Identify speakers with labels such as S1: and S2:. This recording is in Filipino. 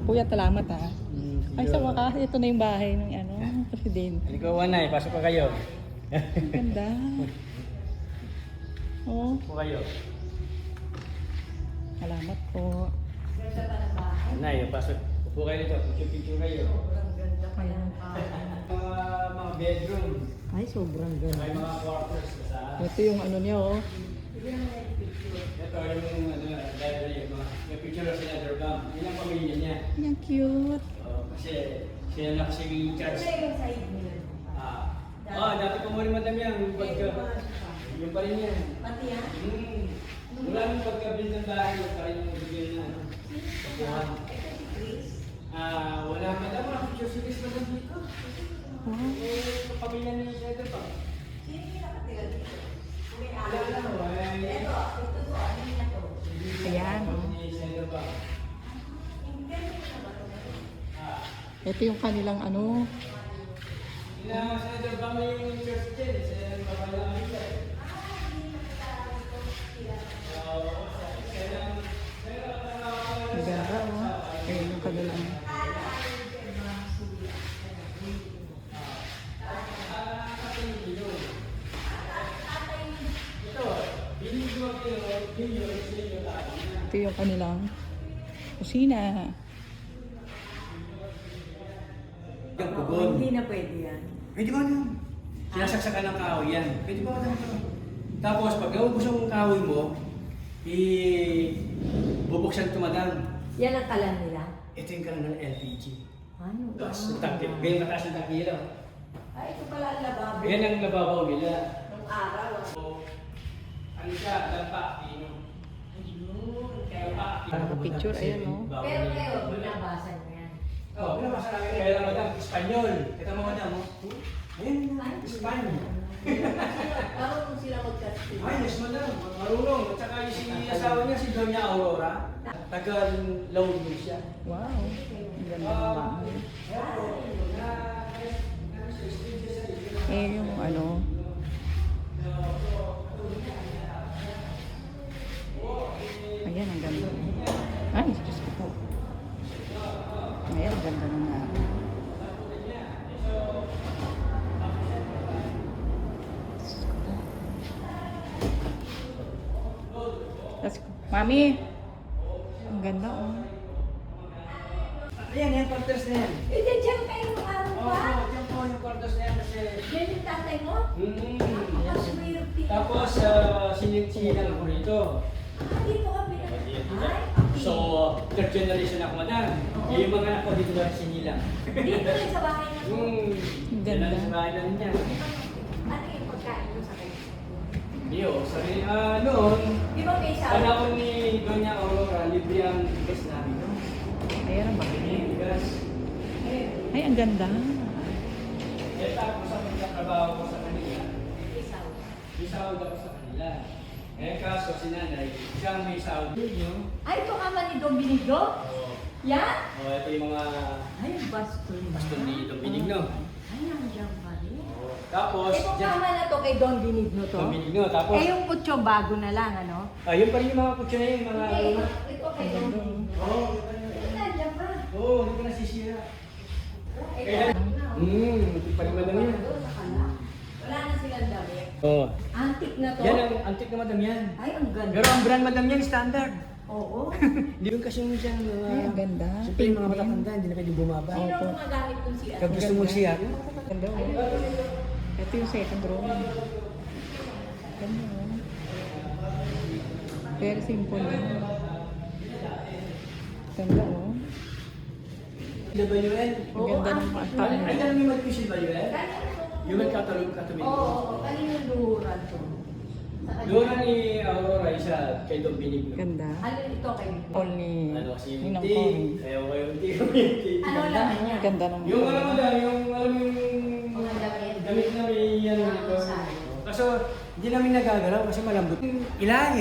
S1: Kuya, salamat ha. Ay, sa
S2: Yun.
S1: wakas, ito na yung bahay ng presidente.
S2: Halika, Wanay, pasok pa kayo.
S1: Ang ganda. Oh,
S2: Pasok pa kayo.
S1: salamat po.
S2: Wanay, pasok. Upo kayo dito, picture kayo.
S1: Ayan.
S2: Mga bedroom.
S1: Ay, sobrang
S2: May
S1: ganda.
S2: mga quarters sa
S1: Ito yung ano niya, oh.
S2: ito yung library, yung picture sa Netherbank. Yun ang pamilya niya.
S1: Ang cute.
S2: Kasi sila na kasi yung church. Dati pa mo rin madam yan. Yung pa rin yan.
S3: Pati yan?
S2: Wala nang pagkabild ng bahay, yung pa rin yung bigyan na. Wala madam, mga picture series madam dito.
S1: Wow.
S2: Pamilya niya sa Netherbank.
S3: Sino yung nakatigal dito?
S2: Wala na,
S3: Ito to, ano yun na to?
S1: Ayan, oh. Ito yung kanilang ano.
S2: Sa Netherbank na yung church din, sa Babalang Manila.
S1: Ang ganda, oh. Ayan yung kanilang. Ito yung kanilang kusina.
S2: Yung pugon.
S3: Hindi na pwede yan.
S2: Pwede ba naman? Sinasaksakan ng kahoy yan. Pwede ba naman ito? Tapos pag naubos ang kahoy mo, bubuksan ito madam.
S3: Yan ang kalan nila.
S2: Ito yung kalang ng LPG.
S3: Ano?
S2: Tapos ganyan mataas ng takila.
S3: Ay, ito pala ang lababo.
S2: Yan ang nababaw nila.
S3: Nung araw.
S2: So, ano siya? Dampa, pino.
S1: Picture, ayan, no?
S3: Pero kayo, binabasa niyo yan.
S2: Oo, pinapasa namin. Kaya lang madam, Espanyol. Kita mo madam, oh. Ayan, Espanyol.
S3: Marunong sila mag-casting.
S2: Ay, yes madam. Marunong. At saka yung si asawa niya, si Doña Aurora. Taga-load mo siya.
S1: Wow. Ang ganda ng bahay. Eh, yung ano. Ayan, ang ganda. Ay, Diyos ko po. Ayan, ang ganda ng Mami! Ang ganda, oh.
S2: Ayan, yan, quarters na yan.
S3: Eh, dyan kayo nung araw
S2: Oo,
S3: pa?
S2: yan po yung quarters na yan kasi...
S3: Yan yung tatay mo? Mas mayroon dito.
S2: Tapos, sinilang ako rito.
S3: Dito ka pinag-
S2: So, third generation ako, madam. Yung mga anak ko dito lang sinilang.
S3: Dito rin sa bahay na to.
S1: Ang ganda.
S2: Yan lang sa bahay namin yan.
S3: Ano yung pagkain mo sa kayo?
S2: Hindi, sarili, noon,
S3: Di ba may sabi?
S2: panahon ni Doña Aurora, libre ang gas namin.
S1: Ayan ang bahay.
S2: Gas.
S1: Ay, ang ganda.
S2: Eh, tapos ang nagkatrabaho ko sa kanila,
S3: Isaw.
S2: isawad ako sa kanila. Eh, kaso si nanay, siyang may sahod yun.
S3: Ay, ito kama ni Don Benigno? Yan?
S2: Ito yung mga
S3: Ay, baston.
S2: baston ni Don Benigno.
S3: Ay, nandiyan pa rin.
S2: Tapos,
S3: Ito kama na to kay Don Benigno to?
S2: Don Benigno. Tapos,
S3: Eh, yung putyo bago na lang, ano?
S2: yun pa rin yung mga kutsa na yun, mga
S3: Hindi,
S2: luma.
S3: ito kay Don Benigno.
S2: Oo,
S3: Ito nandiyan pa.
S2: hindi ko nasisira.
S3: Ito.
S2: Hindi pa rin madam yan.
S3: Wala na silang damit.
S2: Oo.
S3: Antik na to?
S2: Yan ang antik na madam yan.
S3: Ay, ang ganda.
S2: Pero ang brand madam yan, standard.
S3: Oo.
S2: Hindi yung kasi yung siyang
S1: Ay, ang ganda.
S2: Siyempre yung mga matatanda, hindi na pwede bumaba.
S3: Sino ang gumagamit kung siya?
S2: Pag gusto mo siya,
S1: Ganda, oh. Ito yung second room. Ganda, oh. Very simple lang. Ganda, oh.
S2: sila ba yun?
S1: Ang ganda ng mata.
S2: Ay, alam mo yung mag-issue ba yun? Yung magkatalog katumig.
S3: Oo, kaninong luhuran to? Sa kanya.
S2: Doon ni Aurora, isa kay Don Benigno.
S1: Ganda.
S3: Ano ito kay
S1: All ni
S2: Ano kasi yung
S1: Ninang
S2: tea.
S1: Cory.
S2: Ayaw ko yung tea. Yung tea.
S3: Ano lang niya?
S1: Ganda ng
S2: Yung alam mo lang, yung alam mo yung
S3: Mga damit.
S2: damit na may yan dito. Kaso hindi namin nagagalaw kasi malambot. Ilahi.